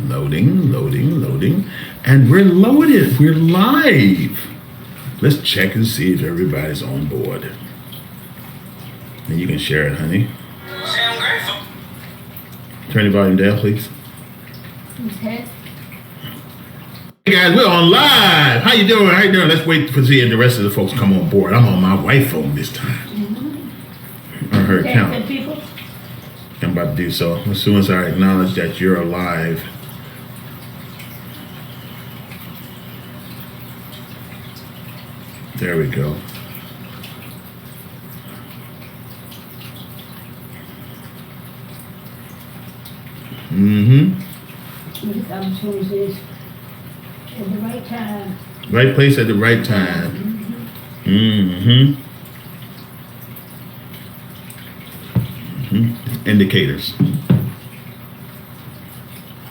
Loading, loading, loading. And we're loaded. We're live. Let's check and see if everybody's on board. And you can share it, honey. I'm grateful. Turn the volume down, please. Okay. Hey guys, we're on live. How you doing? How you doing? Let's wait to see if the rest of the folks come on board. I'm on my wife phone this time. On her account. People. I'm about to do so. As soon as I acknowledge that you're alive. There we go. These opportunities at the right time. Right place at the right time. Indicators.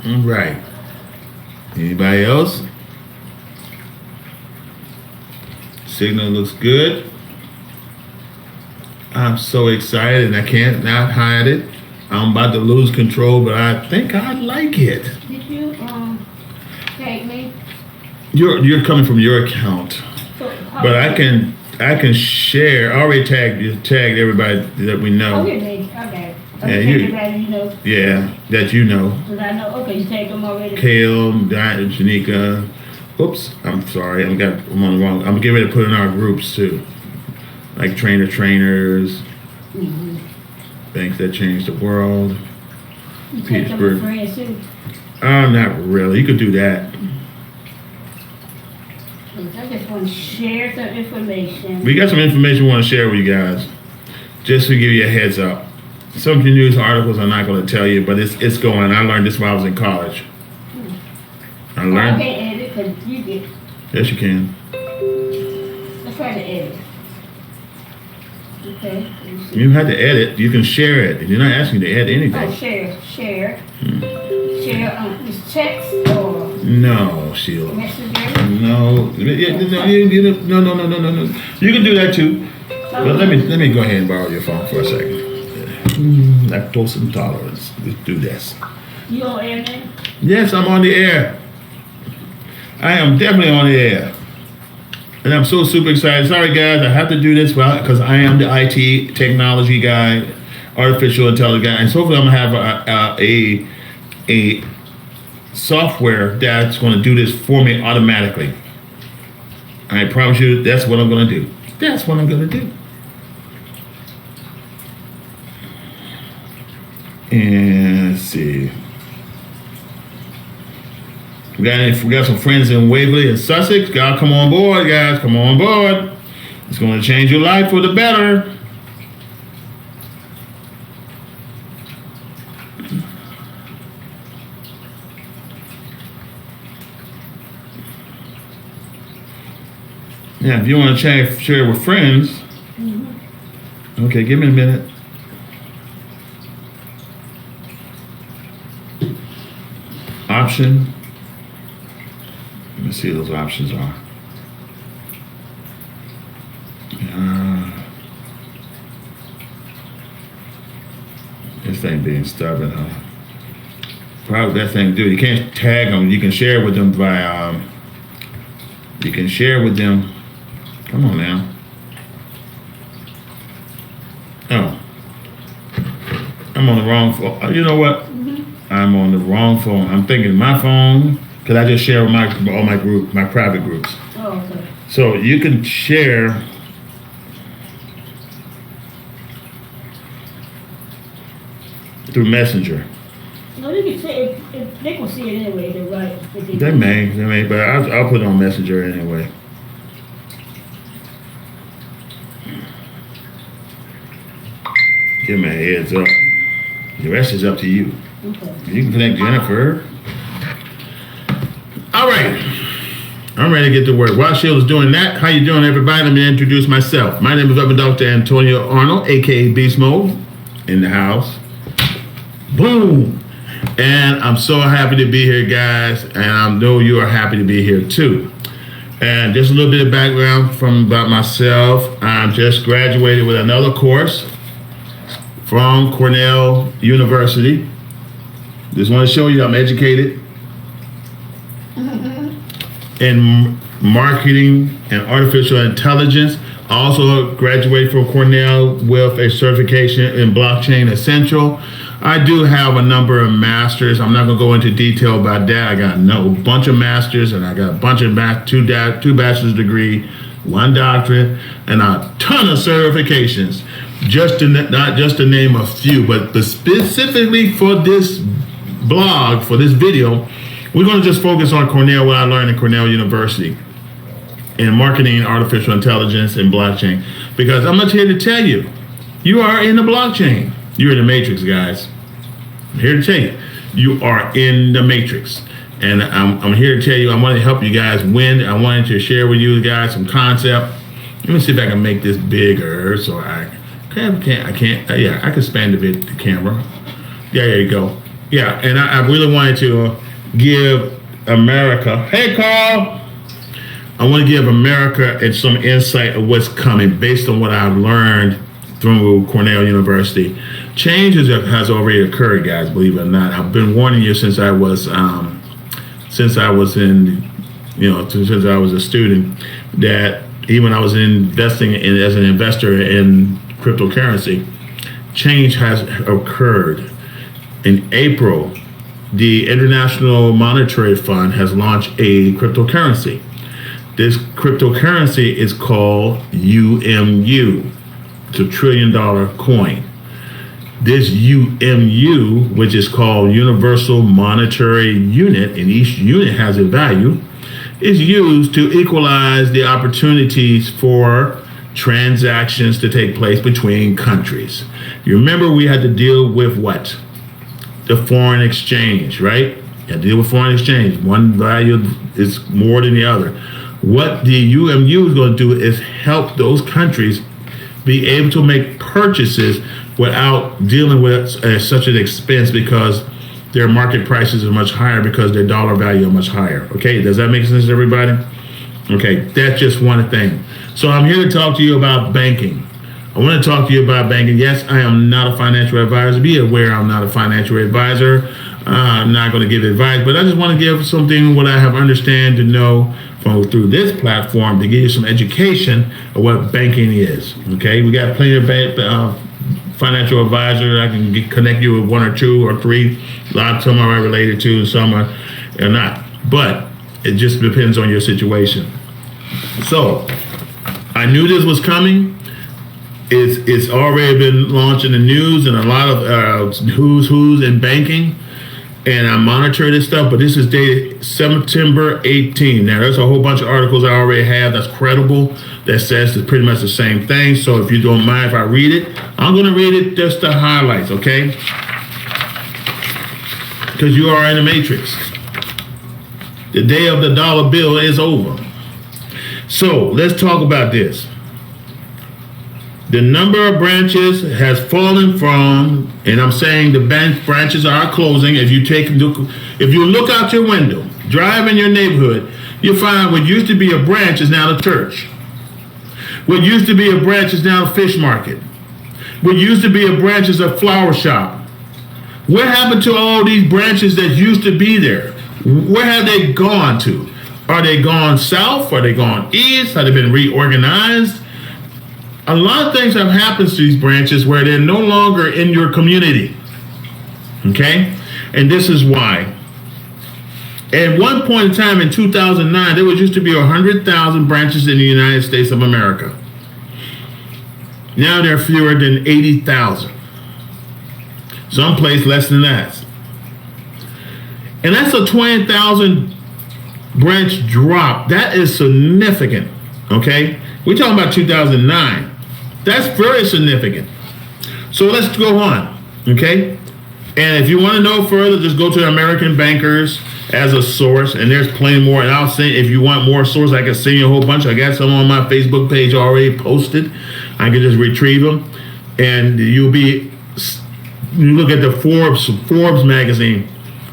All right. Anybody else? Signal looks good. I'm so excited and I can't not hide it. I'm about to lose control, but I think I like it. Did you tag me? You're coming from your account, So, but I can share. I already tagged everybody that we know. Oh, you did. Okay. Yeah, Everybody you know. Yeah, that you know. Because I know. Okay, you tagged them already. Kale, Diane, Shanika. Oops, I'm sorry. I'm on the wrong. I'm getting ready to put in our groups too, like trainers, things that change the world. You tagged them with friends too. Not really. You could do that. I just want to share some information. We got some information we want to share with you guys, just to give you a heads up. Some of the news articles I'm not going to tell you, but it's going. I learned this while I was in college. I learned. I can't edit because you get. Yes, you can. Let's try to edit. Okay. You have to edit. You can share it. You're not asking to edit anything. Oh, share. Share this text or No, Sheila. messenger. No. No. You can do that too. But let me go ahead and borrow your phone for a second. Lactose intolerance. Let's do this. You on air now? Yes, I'm on the air. I am definitely on the air. And I'm so super excited. Sorry, guys, I have to do this because I am the IT technology guy, artificial intelligence guy. And so hopefully I'm going to have a software that's going to do this for me automatically. I promise you that's what I'm going to do. That's what I'm going to do. And let's see. We got some friends in Waverly and Sussex. Y'all come on board, guys. Come on board. It's going to change your life for the better. Yeah, if you want to share with friends. Okay, give me a minute. Option. Let me see what those options are. This thing being stubborn, huh? Probably the best thing to do. You can't tag them. You can share with them by. You can share with them. Come on now. Oh, I'm on the wrong phone. You know what? I'm on the wrong phone. I'm thinking my phone. Cause I just share with all my group, my private groups. Oh, okay. So you can share through Messenger. No, they can say if they can see it anyway. They're right. They may, but I'll put it on Messenger anyway. Give me a heads up. The rest is up to you. Okay. You can connect Jennifer. All right. I'm ready to get to work. While Sheila's doing that, how you doing, everybody? Let me introduce myself. My name is Reverend Dr. Antonio Arnold, a.k.a. Beast Mode, in the house. Boom. And I'm so happy to be here, guys. And I know you are happy to be here, too. And just a little bit of background about myself. I just graduated with another course from Cornell University. Just want to show you I'm educated in marketing and artificial intelligence. I also graduated from Cornell with a certification in blockchain essential. I do have a number of masters. I'm not going to go into detail about that. I got a bunch of masters, and I got a bunch of two bachelor's degree, 1 doctorate, and a ton of certifications. Not just to name a few, but specifically for this blog, for this video, we're going to just focus on Cornell, what I learned at Cornell University in marketing, artificial intelligence, and blockchain. Because I'm not here to tell you, you are in the blockchain. You're in the matrix, guys. I'm here to tell you, you are in the matrix. And I'm here to tell you, I want to help you guys win. I wanted to share with you guys some concept. Let me see if I can make this bigger so I can't. Yeah, I can span the camera. Yeah, there you go. Yeah, and I really wanted to give America, hey Carl, I want to give America some insight of what's coming based on what I've learned through Cornell University. Change has already occurred, guys, believe it or not. I've been warning you since I was a student, that even I was investing as an investor in cryptocurrency, change has occurred. In April, the International Monetary Fund has launched a cryptocurrency. This cryptocurrency is called UMU. It's $1 trillion coin. This UMU, which is called Universal Monetary Unit, and each unit has a value, is used to equalize the opportunities for transactions to take place between countries. You remember we had to deal with what? The foreign exchange, right? You had to deal with foreign exchange. One value is more than the other. What the UMU is going to do is help those countries be able to make purchases without dealing with such an expense, because their market prices are much higher because their dollar value are much higher. Okay, does that make sense to everybody? Okay, that's just one thing. So I'm here to talk to you about banking. I want to talk to you about banking. Yes, I am not a financial advisor. Be aware I'm not a financial advisor. I'm not going to give advice, but I just want to give something what I have understand to know through this platform to give you some education of what banking is. Okay, we got plenty of financial advisors. I can connect you with 1 or 2 or 3. A lot of some are related to, and some are not. But it just depends on your situation. So I knew this was coming. It's already been launched in the news and a lot of who's in banking. And I monitor this stuff, but this is dated September 18. Now, there's a whole bunch of articles I already have that's credible that says it's pretty much the same thing. So if you don't mind if I read it, I'm going to read it just the highlights, okay? Because you are in the matrix. The day of the dollar bill is over. So let's talk about this. The number of branches has fallen from, and I'm saying the branches are closing. If you look out your window, drive in your neighborhood, you'll find what used to be a branch is now a church. What used to be a branch is now a fish market. What used to be a branch is a flower shop. What happened to all these branches that used to be there? Where have they gone to? Are they gone south? Are they gone east? Have they been reorganized? A lot of things have happened to these branches where they're no longer in your community. Okay? And this is why. At one point in time in 2009, there was used to be 100,000 branches in the United States of America. Now there are fewer than 80,000. Someplace less than that. And that's a 20,000 branch drop. That is significant. Okay? We're talking about 2009. That's very significant. So let's go on, okay? And if you want to know further, just go to American Bankers as a source, and there's plenty more. And I'll say, if you want more sources, I can send you a whole bunch. I got some on my Facebook page already posted. I can just retrieve them, and you look at the Forbes magazine.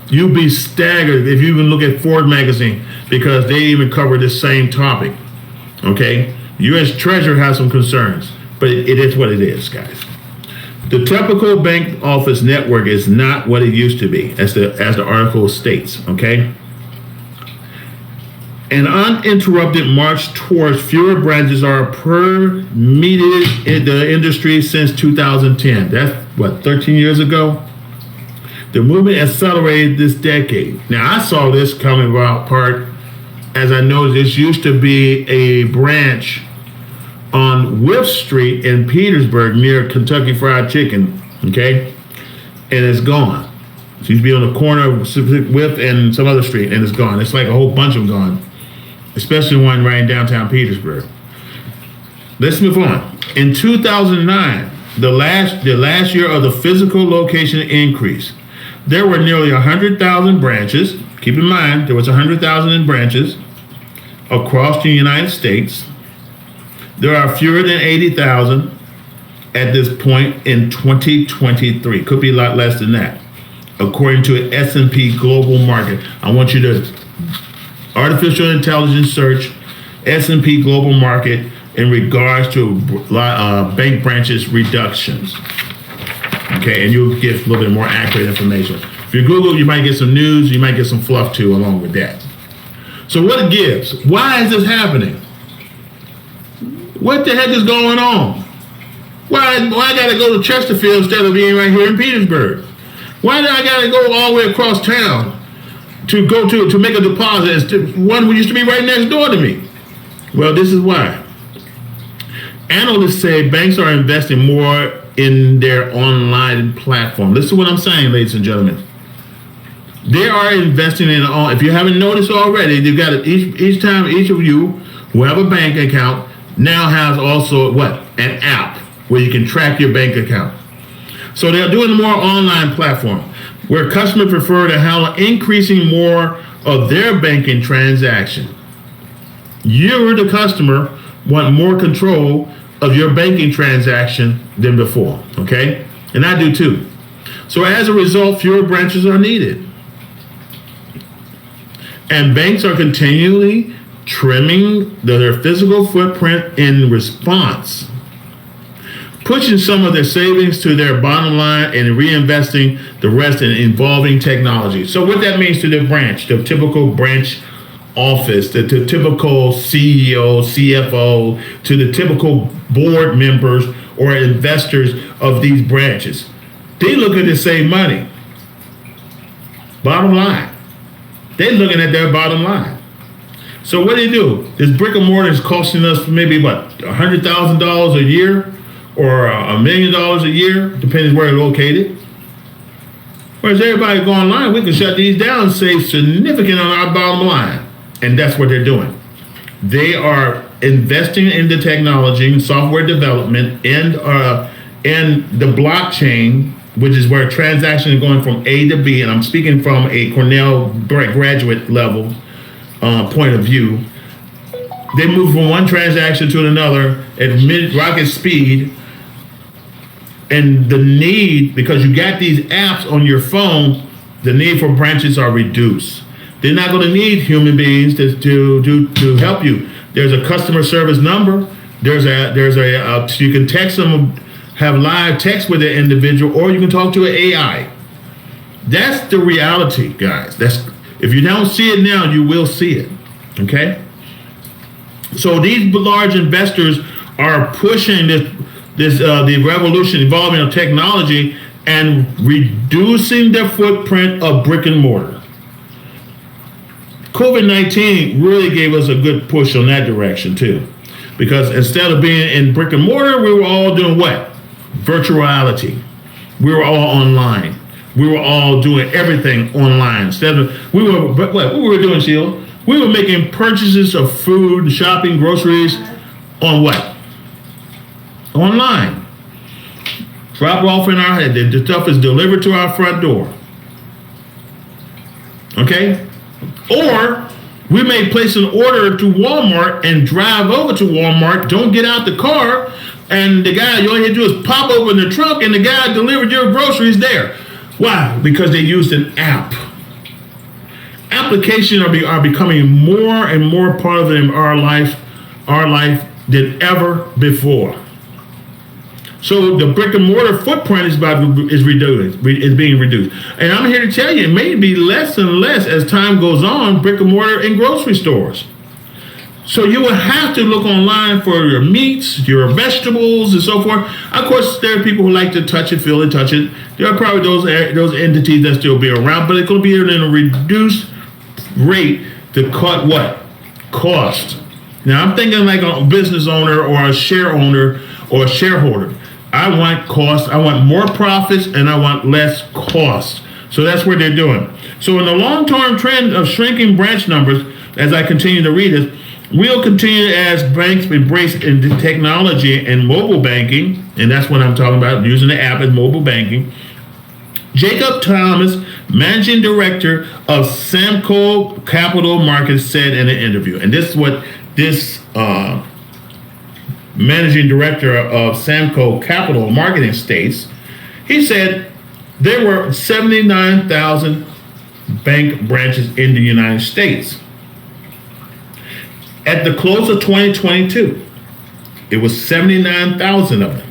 You'll be staggered if you even look at Forbes magazine, because they even cover this same topic, okay? U.S. Treasury has some concerns, but it is what it is, guys. The typical bank office network is not what it used to be, as the article states, okay? An uninterrupted march towards fewer branches are permeated in the industry since 2010. That's what, 13 years ago? The movement accelerated this decade. Now, I saw this coming about part as I noticed this used to be a branch on Whiff Street in Petersburg near Kentucky Fried Chicken, okay? And it's gone. It used to be on the corner of Whiff and some other street, and it's gone. It's like a whole bunch of them gone, especially one right in downtown Petersburg. Let's move on. In 2009, the last year of the physical location increase, there were nearly 100,000 branches. Keep in mind, there was 100,000 in branches across the United States. There are fewer than 80,000 at this point in 2023. Could be a lot less than that, according to S&P Global Market. I want you to artificial intelligence search S&P Global Market in regards to bank branches reductions. Okay, and you'll get a little bit more accurate information. If you Google, you might get some news, you might get some fluff too along with that. So what it gives? Why is this happening? What the heck is going on? Why I gotta go to Chesterfield instead of being right here in Petersburg? Why do I gotta go all the way across town to go to make a deposit? One who used to be right next door to me. Well, this is why. Analysts say banks are investing more in their online platform. Listen to what I'm saying, ladies and gentlemen. They are investing in all. If you haven't noticed already, they've got each time each of you who have a bank account now has also what? An app where you can track your bank account. So they're doing more online platform where customers prefer to handle increasing more of their banking transaction. You, the customer, want more control of your banking transaction than before, okay? And I do too. So as a result, fewer branches are needed. And banks are continually trimming their physical footprint in response, pushing some of their savings to their bottom line and reinvesting the rest in evolving technology. So what that means to the branch, the typical branch office, the typical CEO, CFO, to the typical board members or investors of these branches. They looking to save money. Bottom line. They're looking at their bottom line. So what do? This brick and mortar is costing us maybe what, $100,000 a year or $1 million a year, depending where they're located. Whereas everybody go online, we can shut these down and save significant on our bottom line. And that's what they're doing. They are investing in the technology, software development, and the blockchain, which is where transactions are going from A to B. And I'm speaking from a Cornell graduate level point of view. They move from one transaction to another at rocket speed. And the need, because you got these apps on your phone, the need for branches are reduced. They're not going to need human beings to help you. There's a customer service number. There's a you can text them, have live text with the individual, or you can talk to an AI. That's the reality, guys. If you don't see it now, you will see it. Okay. So these large investors are pushing the revolution involving of technology and reducing the footprint of brick and mortar. COVID-19 really gave us a good push on that direction too, because instead of being in brick and mortar, we were all doing what? Virtuality. We were all online. We were all doing everything online. What we were doing, Sheila? We were making purchases of food, shopping, groceries on what? Online. Drop off in our head. The stuff is delivered to our front door. Okay? Or we may place an order to Walmart and drive over to Walmart, don't get out the car, and the guy, you all you have to do is pop open the trunk and the guy delivered your groceries there. Why? Because they used an app. Applications are becoming more and more part of our life than ever before. So the brick and mortar footprint is being reduced. And I'm here to tell you, it may be less and less as time goes on, brick and mortar in grocery stores. So you will have to look online for your meats, your vegetables, and so forth. Of course, there are people who like to touch it, feel it, touch it. There are probably those entities that still be around, but it's going to be in a reduced rate to cut what? Cost. Now, I'm thinking like a business owner or a share owner or a shareholder. I want cost, I want more profits, and I want less cost. So that's what they're doing. So in the long-term trend of shrinking branch numbers, as I continue to read this, we'll continue as banks embrace into technology and mobile banking, and that's what I'm talking about, using the app as mobile banking. Jacob Thomas, managing director of Samco Capital Markets, said in an interview, and this is what this managing director of Samco Capital Marketing states. He said there were 79,000 bank branches in the United States. At the close of 2022, it was 79,000 of them.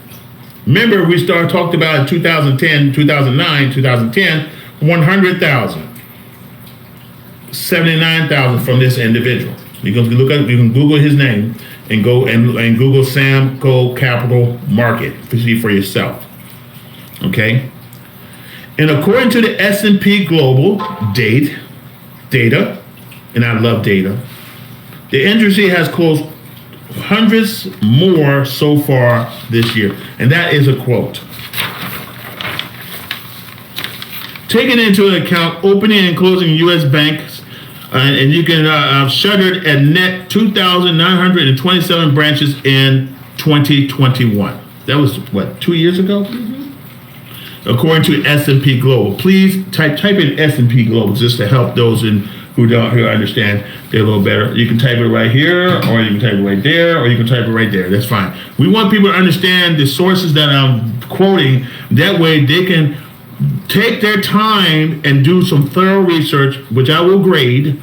Remember, we talked about in 2010, 2009, 2010, 100,000. 79,000 from this individual. You can Google his name and go and Google Samco Capital Market to see for yourself. Okay? And according to the S&P Global data, and I love data, the industry has closed hundreds more so far this year. And that is a quote. Taking into account opening and closing U.S. banks, and you can shuttered a net 2,927 branches in 2021. That was, what, 2 years ago? Mm-hmm. According to S&P Global. Please type in S&P Global just to help those who understand it a little better. You can type it right here, or you can type it right there, or you can type it right there. That's fine. We want people to understand the sources that I'm quoting. That way they can take their time and do some thorough research, which I will grade.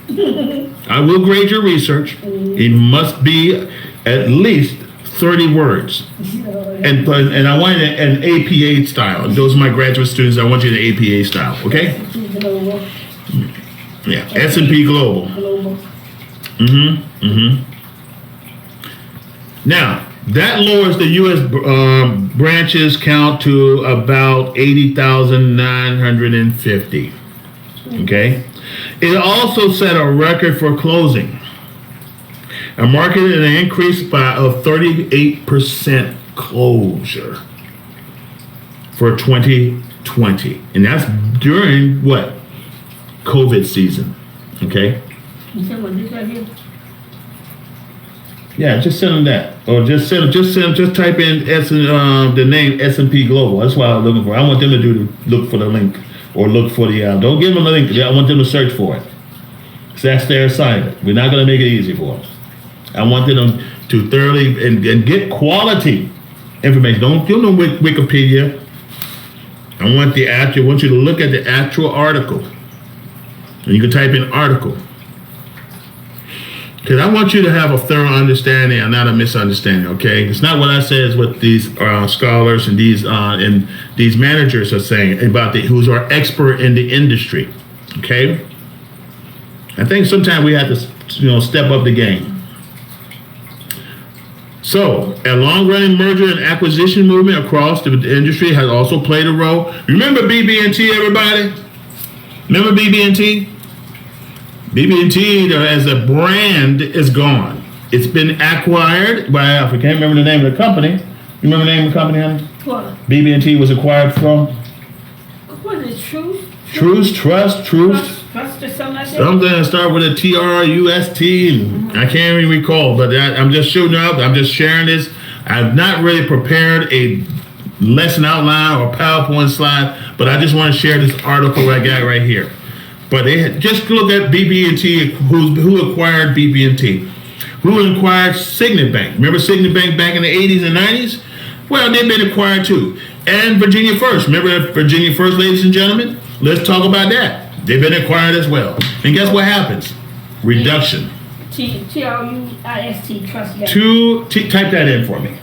I will grade your research. It must be at least 30 words. And I want it an APA style. Those are my graduate students. I want you in APA style, okay? Yeah, S&P Global. Now, that lowers the U.S. Branches count to about 80,950. Okay? It also set a record for closing. A market an increase of 38% closure for 2020. And that's during what? COVID season. Okay? You said what, this right here? Yeah, just send them that, or just type in the name S&P Global. That's what I'm looking for. I want them to look for the link, or look for the. Don't give them a link. I want them to search for it. So that's their assignment. We're not going to make it easy for them. I want them to thoroughly and get quality information. Don't do no Wikipedia. I want you to look at the actual article, and you can type in article. Because I want you to have a thorough understanding and not a misunderstanding, okay? It's not what I say, it's what these scholars and these managers are saying about who's our expert in the industry, okay? I think sometimes we have to, step up the game. So, a long-running merger and acquisition movement across the industry has also played a role. Remember BB&T, everybody? Remember BB&T? BB&T as a brand is gone. It's been acquired by, I can't remember the name of the company. You remember the name of the company, honey? What? BB&T was acquired from? What is it, Truth? Trust Trust or something like that? Something that started with a TRUST. I can't even recall, but I'm just shooting up. I'm just sharing this. I've not really prepared a lesson outline or PowerPoint slide, but I just want to share this article I got right here. But just look at BB&T, who acquired BB&T. Who acquired Signet Bank? Remember Signet Bank back in the 80s and 90s? Well, they've been acquired too. And Virginia First. Remember Virginia First, ladies and gentlemen? Let's talk about that. They've been acquired as well. And guess what happens? Reduction. TRUST, Trust. Type that in for me.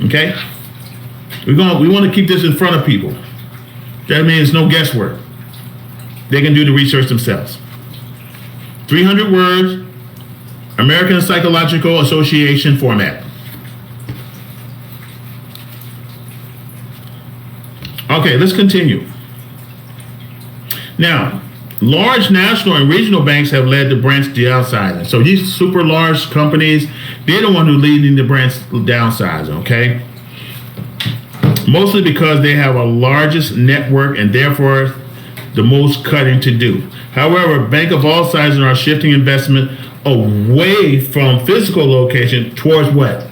Okay? We want to keep this in front of people. That means no guesswork. They can do the research themselves. 300 words, American Psychological Association format. Okay, let's continue. Now, large national and regional banks have led the branch downsizing. So these super large companies, they're the one who leading the branch downsizing, okay? Mostly because they have a largest network and therefore the most cutting to do. However, banks of all sizes are shifting investment away from physical location towards what?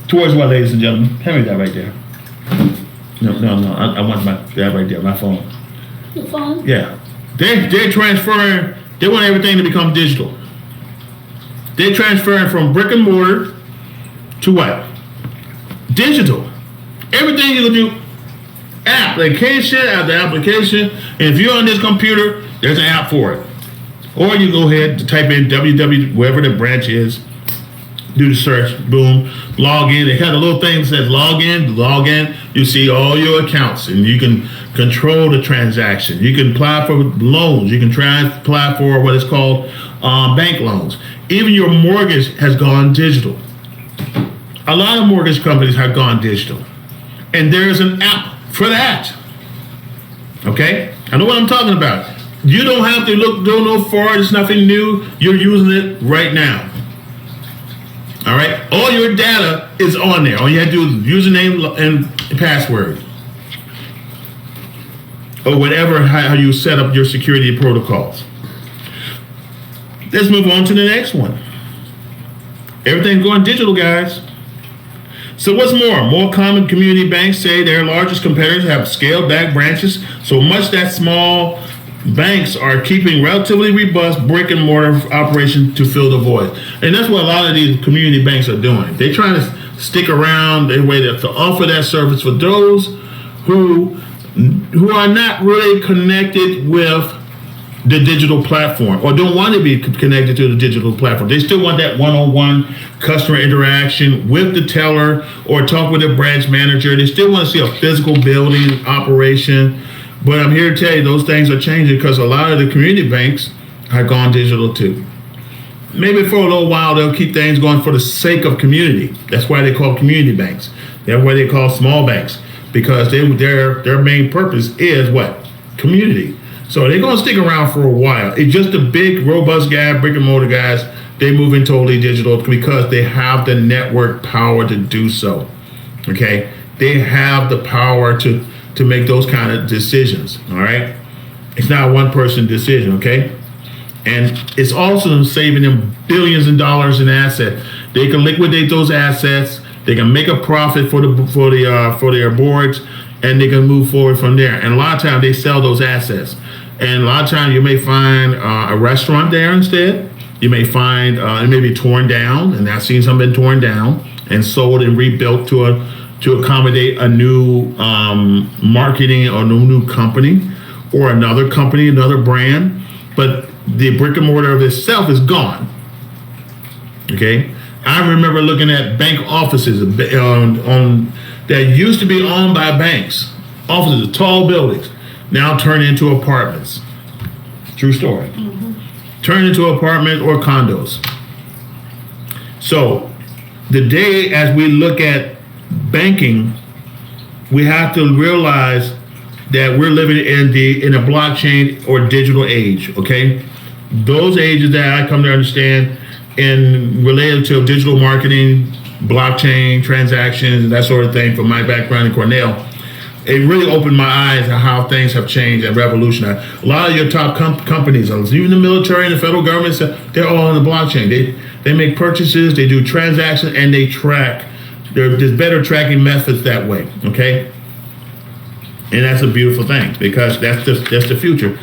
Towards what, ladies and gentlemen? Hand me that right there. No. I want that right there, my phone. The phone? Yeah. They're transferring, they want everything to become digital. They're transferring from brick and mortar to what? Digital. Everything you can do, application after application. And if you're on this computer, there's an app for it. Or you go ahead to type in www, wherever the branch is, do the search, boom, log in. They have a little thing that says log in. You see all your accounts and you can control the transaction. You can apply for loans. You can apply for what is called bank loans. Even your mortgage has gone digital. A lot of mortgage companies have gone digital. And there's an app for that. Okay? I know what I'm talking about. You don't have to go no far. It's nothing new. You're using it right now. All right? All your data is on there. All you have to do is username and password. Or whatever, how you set up your security protocols. Let's move on to the next one. Everything's going digital, guys. So what's more common community banks say their largest competitors have scaled back branches so much that small banks are keeping relatively robust brick and mortar operations to fill the void. And that's what a lot of these community banks are doing. They're trying to stick around their way to offer that service for those who are not really connected with the digital platform or don't want to be connected to the digital platform. They still want that one-on-one customer interaction with the teller or talk with the branch manager. They still want to see a physical building operation. But I'm here to tell you those things are changing because a lot of the community banks have gone digital too. Maybe for a little while they'll keep things going for the sake of community. That's why they call community banks. That's why they call small banks because their main purpose is what? Community. So they're going to stick around for a while. It's just the big, robust guy, brick and mortar guys, they move in totally digital because they have the network power to do so. Okay? They have the power to make those kind of decisions. All right? It's not a one-person decision. Okay? And it's also saving them billions of dollars in assets. They can liquidate those assets. They can make a profit for their boards, and they can move forward from there. And a lot of times they sell those assets. And a lot of times you may find a restaurant there instead. You may find it may be torn down, and I've seen some been torn down and sold and rebuilt to accommodate a new marketing or new company or another company, another brand. But the brick and mortar of itself is gone. Okay, I remember looking at bank offices that used to be owned by banks, offices, tall buildings. Now turn into apartments. True story. Mm-hmm. Turn into apartments or condos. So the day as we look at banking, we have to realize that we're living in a blockchain or digital age, okay? Those ages that I come to understand in related to digital marketing, blockchain, transactions, and that sort of thing from my background in Cornell, it really opened my eyes on how things have changed and revolutionized. A lot of your top companies, even the military and the federal government, they're all on the blockchain. They make purchases, they do transactions, and they track. There's better tracking methods that way, okay? And that's a beautiful thing because that's the future.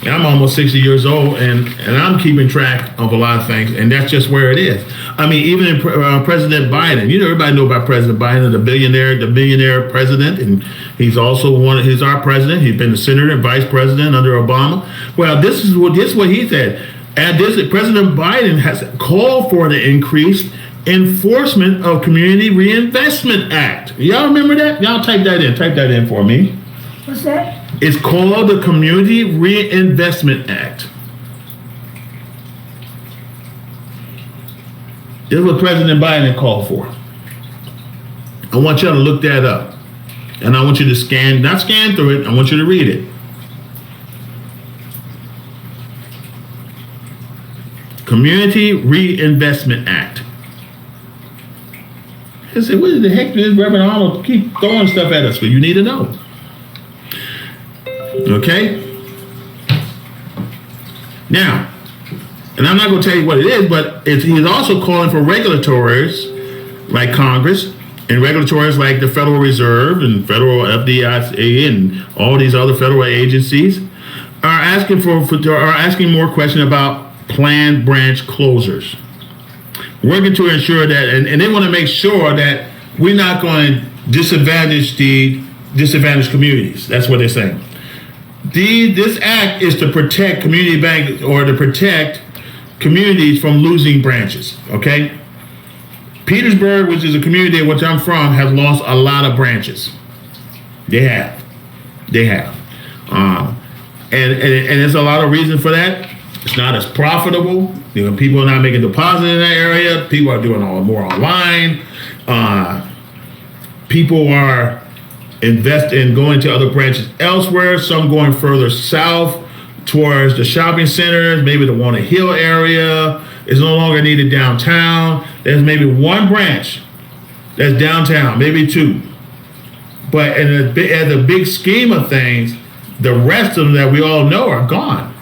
And I'm almost 60 years old, and I'm keeping track of a lot of things, and that's just where it is. I mean, even in President Biden, everybody know about President Biden, the billionaire president, and he's also he's our president. He's been the senator and vice president under Obama. Well, this is what he said. And President Biden has called for the increase Enforcement of Community Reinvestment Act. Y'all remember that? Y'all type that in. Type that in for me. What's that? It's called the Community Reinvestment Act. This is what President Biden called for. I want y'all to look that up. And I want you to not scan through it, I want you to read it. Community Reinvestment Act. I said, what the heck does Reverend Arnold keep throwing stuff at us for? You need to know. Okay? Now, and I'm not going to tell you what it is, but he's also calling for regulators like Congress and regulators like the Federal Reserve and Federal FDIC and all these other federal agencies are asking asking more questions about planned branch closures, working to ensure that, and they want to make sure that we're not going to disadvantage the disadvantaged communities. That's what they're saying. This act is to protect community banks or to protect communities from losing branches. Okay, Petersburg, which is a community in which I'm from, has lost a lot of branches. They have, and there's a lot of reason for that. It's not as profitable. You know, people are not making deposits in that area. People are doing more online. People are investing, going to other branches elsewhere. Some going further south towards the shopping centers, maybe the Walnut Hill area is no longer needed downtown. There's maybe one branch that's downtown, maybe two. But in the big scheme of things, the rest of them that we all know are gone.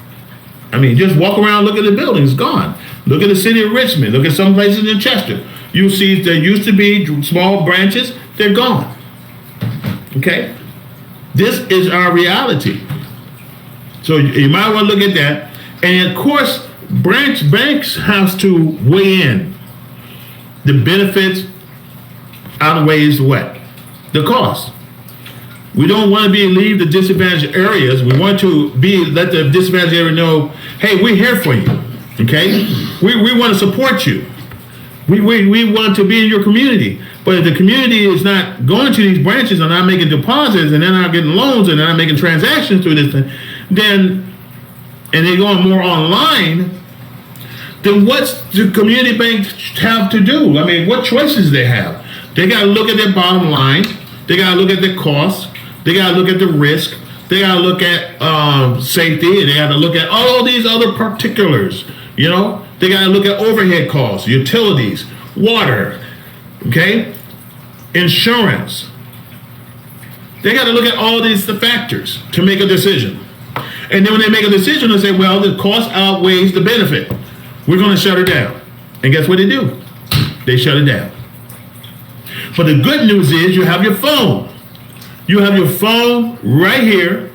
I mean, just walk around, look at the buildings, gone. Look at the city of Richmond. Look at some places in Chester. You see there used to be small branches, they're gone. Okay? This is our reality. So you might want to look at that. And of course, banks have to weigh in. The benefits outweighs what? The cost. We don't want to leave the disadvantaged areas. We want to let the disadvantaged area know, hey, we're here for you. Okay? We want to support you. We want to be in your community. But if the community is not going to these branches and not making deposits and they're not getting loans and they're not making transactions through this thing, and they're going more online, then what's the community banks have to do? I mean, what choices they have? They got to look at their bottom line. They got to look at the cost. They got to look at the risk. They got to look at safety. And they got to look at all these other particulars. You know, they got to look at overhead costs, utilities, water, okay, insurance. They got to look at all these factors to make a decision. And then when they make a decision, they say, well, the cost outweighs the benefit. We're going to shut her down. And guess what they do? They shut it down. But the good news is you have your phone. You have your phone right here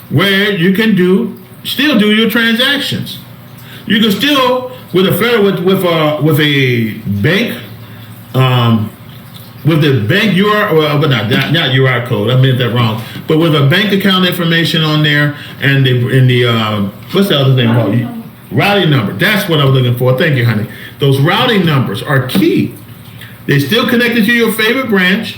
where you can still do your transactions. You can still, with a bank, with the bank not UR code, I meant that wrong, but with a bank account information on there and the what's the other thing called? Routing number. That's what I was looking for. Thank you, honey. Those routing numbers are key. They're still connected to your favorite branch,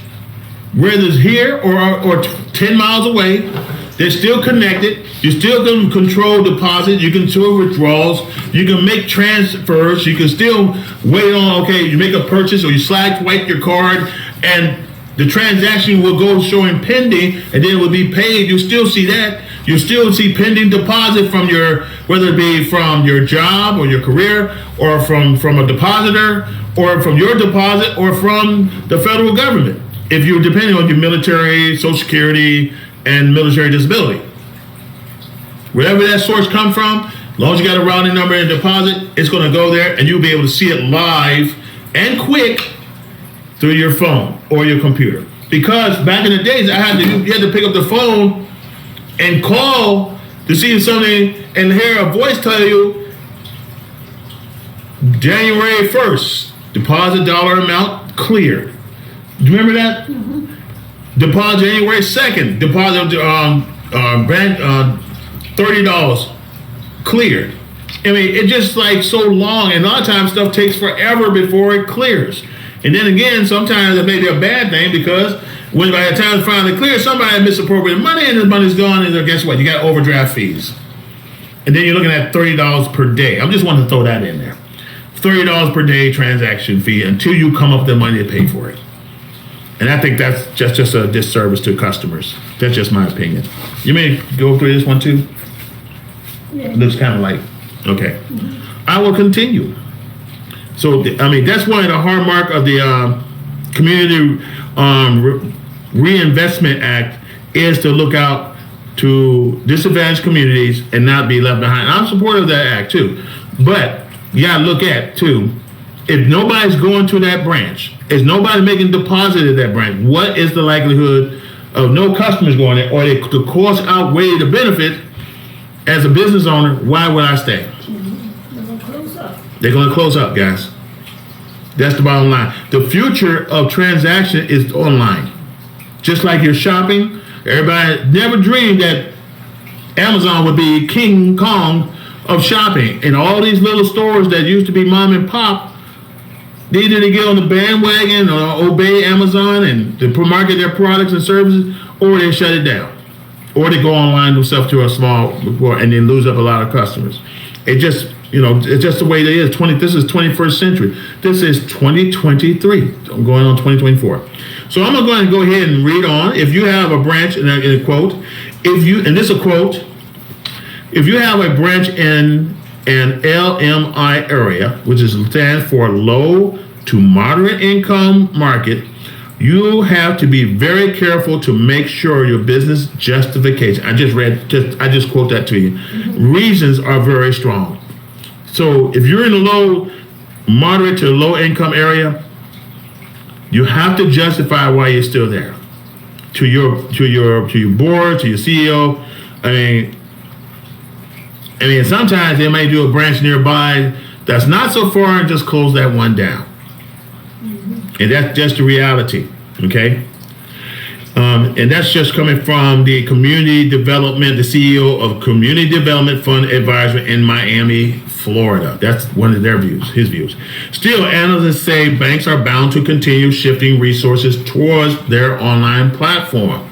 whether it's here or 10 miles away. They're still connected. You still can control deposits. You can control withdrawals. You can make transfers. You can still wait on, okay, you make a purchase or you swipe your card and the transaction will go showing pending and then it will be paid. You still see that. You still see pending deposit from whether it be from your job or your career or from a depositor or from your deposit or from the federal government. If you're depending on your military, Social Security, and military disability. Wherever that source come from, as long as you got a routing number and deposit, it's going to go there and you'll be able to see it live and quick through your phone or your computer. Because back in the days, you had to pick up the phone and call to see something and hear a voice tell you January 1st, deposit dollar amount cleared. Do you remember that? Mm-hmm. Deposit January 2nd, deposit bank $30 cleared I mean, it's just like so long, and a lot of times stuff takes forever before it clears. And then again, sometimes it may be a bad thing because when by the time it finally clears, somebody misappropriated money and the money's gone, and guess what? You got overdraft fees. And then you're looking at $30 per day. I'm just wanting to throw that in there. $30 per day transaction fee until you come up with the money to pay for it. And I think that's just a disservice to customers. That's just my opinion. You may go through this one too. Yeah. Looks kind of like, okay. I will continue. So, I mean, that's one of the hallmark of the Community Reinvestment Act is to look out to disadvantaged communities and not be left behind. I'm supportive of that act too. But you gotta look at too, if nobody's going to that branch, is nobody making deposit at that branch, what is the likelihood of no customers going there, or the cost outweigh the benefit? As a business owner, why would I stay? They're gonna close up. They're going to close up, guys. That's the bottom line. The future of transaction is online. Just like your shopping, everybody never dreamed that Amazon would be King Kong of shopping. And all these little stores that used to be mom and pop, they either to get on the bandwagon or obey Amazon and to market their products and services, or they shut it down. Or they go online themselves to a small, and then lose up a lot of customers. It just, it's just the way it is. This is 21st century. This is 2023. I'm going on 2024. So I'm going to go ahead and read on. If you have a branch, in a quote, and this is a quote, if you have a branch in an LMI area, which stands for low to moderate income market, you have to be very careful to make sure your business justification. I just quote that to you. Reasons are very strong. So if you're in a low, moderate to low income area, you have to justify why you're still there. To your board, to your CEO. I mean, sometimes they may do a branch nearby that's not so far and just close that one down. And that's just the reality, okay? And that's just coming from the community development, the CEO of Community Development Fund Advisor in Miami, Florida. That's one of their views, his views. Still, analysts say banks are bound to continue shifting resources towards their online platform.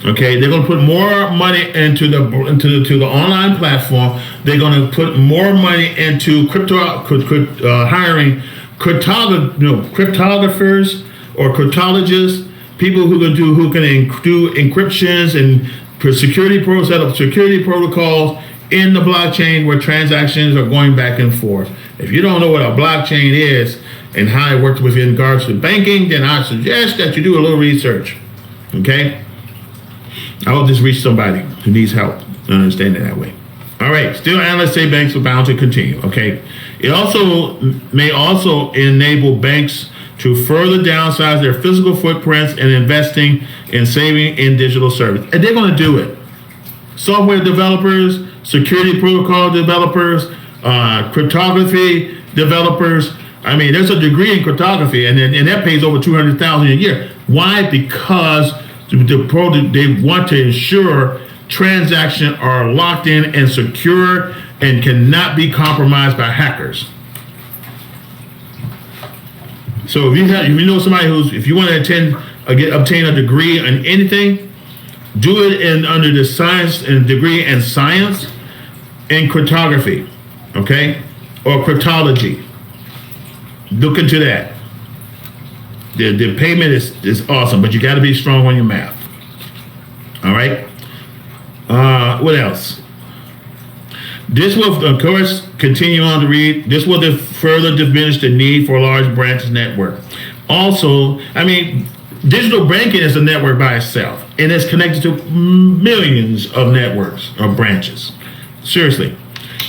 Okay, they're going to put more money into the online platform. They're going to put more money into hiring cryptographers or cryptologists, people who can do encryptions and set up security protocols in the blockchain where transactions are going back and forth. If you don't know what a blockchain is and how it works with regards to banking, then I suggest that you do a little research. Okay? I will just reach somebody who needs help and understand it that way. All right. Still, analysts say banks are bound to continue. Okay. It may also enable banks to further downsize their physical footprints and investing in saving in digital service. And they're going to do it. Software developers, security protocol developers, cryptography developers. I mean, there's a degree in cryptography, and that pays over $200,000 a year. Why? Because they want to ensure transactions are locked in and secure and cannot be compromised by hackers. So if you know somebody if you want to obtain a degree in anything, do it under the science and degree in science and cryptography, okay, or cryptology. Look into that. The payment is awesome, but you got to be strong on your math. All right. What else? This will, of course, continue on to read. This will further diminish the need for a large branch network. Also, I mean, digital banking is a network by itself, and it's connected to millions of networks or branches. Seriously.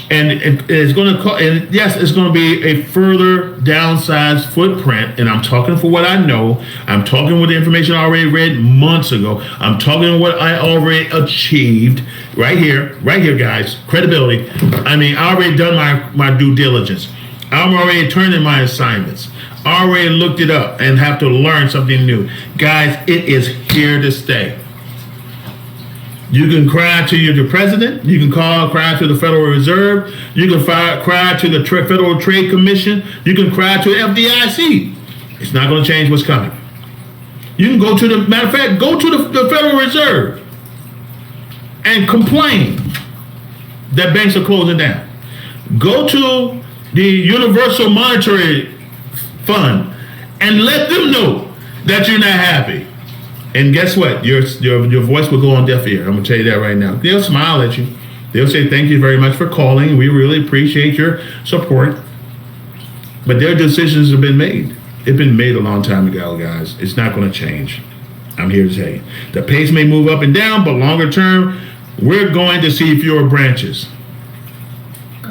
And it's going to it's going to be a further downsized footprint. And I'm talking for what I know. I'm talking with the information I already read months ago. I'm talking what I already achieved right here, guys. Credibility. I mean, I already done my due diligence. I'm already turning my assignments. I already looked it up and have to learn something new. Guys, it is here to stay. You can cry to your president. You can cry to the Federal Reserve. You can cry to the Federal Trade Commission. You can cry to the FDIC. It's not going to change what's coming. You can go to the, matter of fact, go to the Federal Reserve and complain that banks are closing down. Go to the Universal Monetary Fund and let them know that you're not happy. And guess what? Your voice will go on deaf ear. I'm going to tell you that right now. They'll smile at you. They'll say, thank you very much for calling. We really appreciate your support. But their decisions have been made. They've been made a long time ago, guys. It's not going to change. I'm here to tell you. The pace may move up and down, but longer term, we're going to see fewer branches.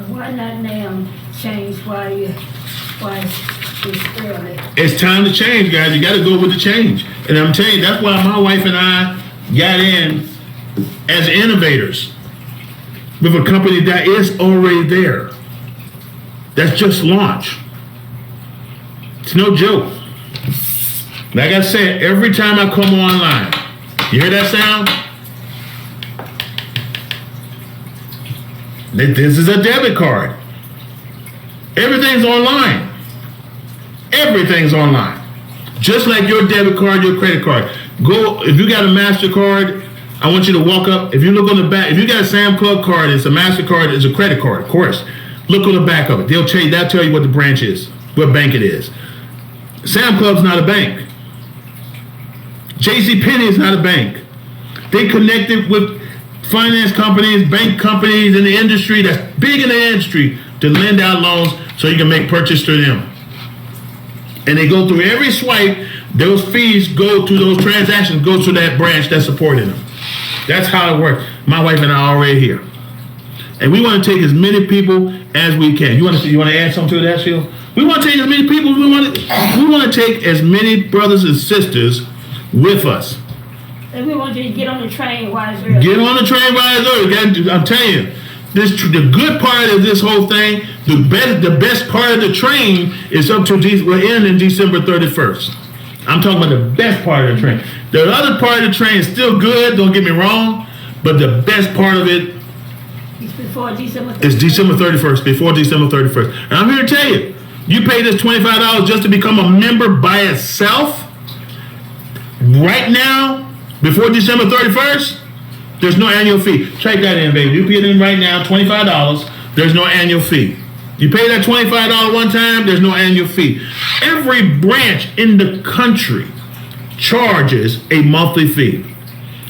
Why not now change why it's early? It's time to change, guys. You got to go with the change. And I'm telling you, that's why my wife and I got in as innovators with a company that is already there. That's just launched. It's no joke. Like I said, every time I come online, you hear that sound? This is a debit card. Everything's online. Everything's online. Just like your debit card, your credit card. Go, if you got a MasterCard, I want you to walk up. If you look on the back, if you got a Sam Club card, it's a MasterCard, it's a credit card, of course. Look on the back of it. They'll tell you what the branch is, what bank it is. Sam Club's not a bank. JCPenney is not a bank. They connected with finance companies, bank companies in the industry that's big in the industry to lend out loans so you can make purchase through them. And they go through every swipe, those fees go to those transactions, go to that branch that's supporting them. That's how it works. My wife and I are already here. And we want to take as many people as we can. You want to add something to that, Sheila? We want to take as many people. We want to take as many brothers and sisters with us. And we want you to get on the train while it's early. Get on the train while it's early. I'm telling you, the good part of this whole thing, the best part of the train is up to we're in December 31st. I'm talking about the best part of the train. The other part of the train is still good. Don't get me wrong, but the best part of it before December 31st. It's December 31st, before December 31st. And I'm here to tell you, you pay this $25 just to become a member by itself. Right now, before December 31st, there's no annual fee. Check that in, baby. You pay it in right now, $25. There's no annual fee. You pay that $25 one time, there's no annual fee. Every branch in the country charges a monthly fee.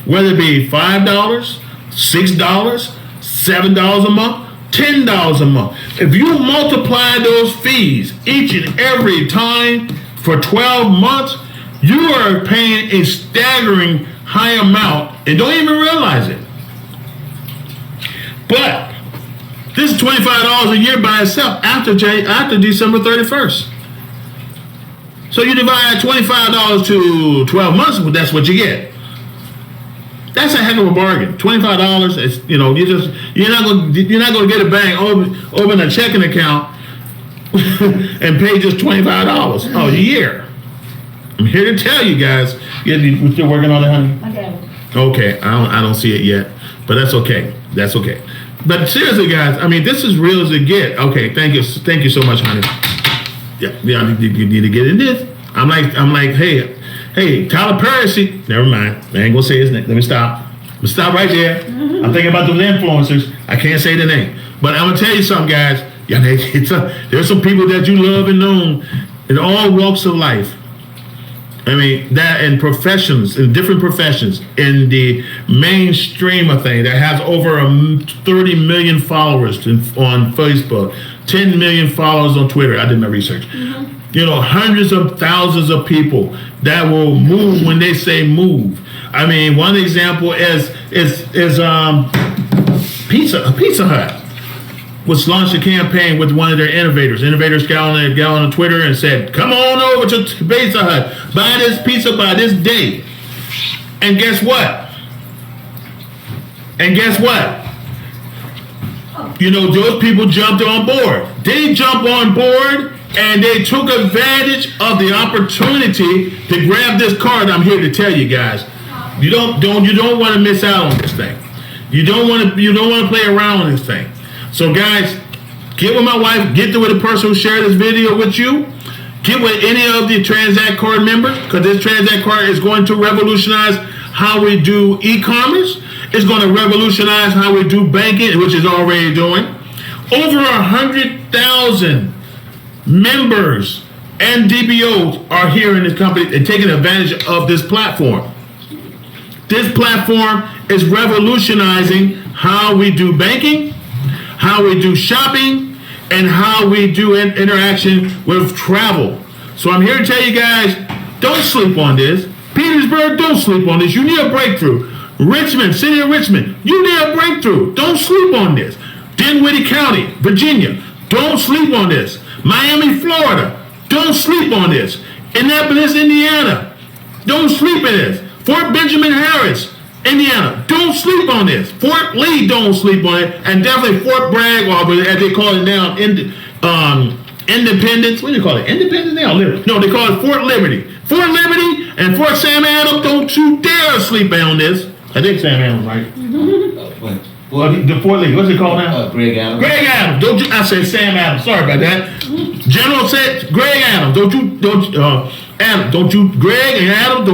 Whether it be $5, $6, $7 a month, $10 a month. If you multiply those fees each and every time for 12 months, you are paying a staggering high amount and don't even realize it. But this is $25 a year by itself after December 31st. So you divide $25 to 12 months, that's what you get. That's a heck of a bargain. $25 is, you're not going to get a bank open a checking account and pay just $25 a year. I'm here to tell you guys. We're still working on it, honey? I got it. Okay, I don't see it yet, but that's okay. That's okay. But seriously, guys, I mean, this is real as it get. Okay, thank you so much, honey. Yeah, you need to get in this. I'm like, hey, Tyler Perry. Never mind. I ain't gonna say his name. Let me stop. I'm gonna stop right there. I'm thinking about those influencers. I can't say the name, but I'm gonna tell you something, guys. Yeah, there's some people that you love and know in all walks of life. I mean, that in professions, in different professions, in the mainstream of things, that has over 30 million followers on Facebook, 10 million followers on Twitter. I did my research. Hundreds of thousands of people that will move when they say move. I mean, one example is Pizza Hut was launched a campaign with one of their innovators. Innovators got on Twitter and said, come on over to Pizza Hut, buy this pizza by this day. And guess what? Those people jumped on board. They jumped on board and they took advantage of the opportunity to grab this card. I'm here to tell you guys. You don't want to miss out on this thing. You don't want to play around on this thing. So guys, get with my wife, get with the person who shared this video with you. Get with any of the Transact Card members, because this Transact Card is going to revolutionize how we do e-commerce. It's going to revolutionize how we do banking, which is already doing. Over 100,000 members and DBOs are here in this company and taking advantage of this platform. This platform is revolutionizing how we do banking, how we do shopping, and how we do interaction with travel. So I'm here to tell you guys, don't sleep on this. Petersburg, don't sleep on this. You need a breakthrough. Richmond, city of Richmond, you need a breakthrough. Don't sleep on this. Dinwiddie County, Virginia, don't sleep on this. Miami, Florida, don't sleep on this. Annapolis, Indiana, don't sleep on this. Fort Benjamin Harris, Indiana, don't sleep on this. Fort Lee, don't sleep on it. And definitely Fort Bragg, or as they call it now, Independence. What do you call it? Independence now? No, they call it Fort Liberty. Fort Liberty and Fort Sam Adams, don't you dare sleep on this. I think Sam Adams, right? The Fort Lee, what's it called now? Greg Adams. Greg Adams. Don't you? I said Sam Adams. Sorry about that. General said Greg Adams. Don't you? Greg and Adams.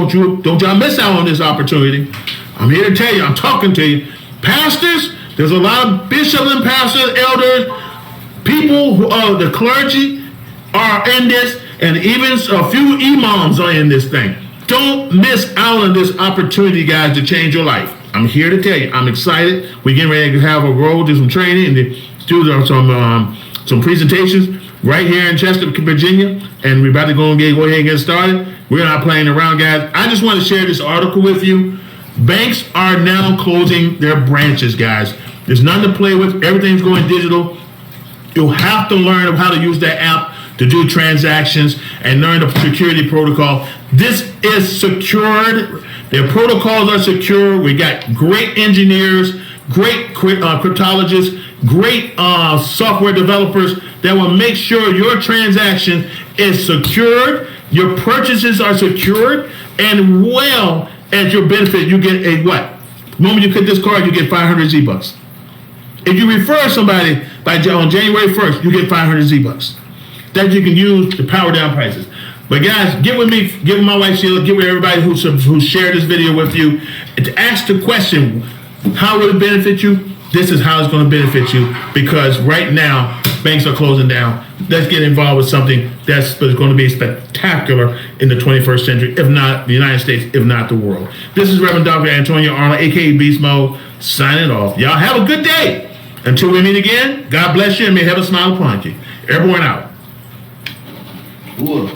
Don't y'all miss out on this opportunity. I'm here to tell you. I'm talking to you, pastors. There's a lot of bishops and pastors, elders, people who are the clergy are in this, and even a few imams are in this thing. Don't miss out on this opportunity, guys, to change your life. I'm here to tell you, I'm excited. We're getting ready to have a roll, do some training, and do some presentations right here in Chester, Virginia, and we're about to go ahead and get started. We're not playing around, guys. I just want to share this article with you. Banks are now closing their branches, guys. There's nothing to play with. Everything's going digital. You'll have to learn how to use that app to do transactions and learn the security protocol. This is secured. Their protocols are secure. We got great engineers, great cryptologists, great software developers that will make sure your transaction is secured, your purchases are secured, and well, as your benefit, you get a what? The moment you click this card, you get 500 Z-Bucks. If you refer somebody on January 1st, you get 500 Z-Bucks that you can use to power down prices. But guys, get with me, get with my wife Sheila, get with everybody who shared this video with you, and to ask the question, how will it benefit you? This is how it's going to benefit you, because right now, banks are closing down. Let's get involved with something that's going to be spectacular in the 21st century, if not the United States, if not the world. This is Reverend Dr. Antonio Arnold, a.k.a. Beast Mode, signing off. Y'all have a good day. Until we meet again, God bless you and may heaven smile upon you. Airborne out. Cool.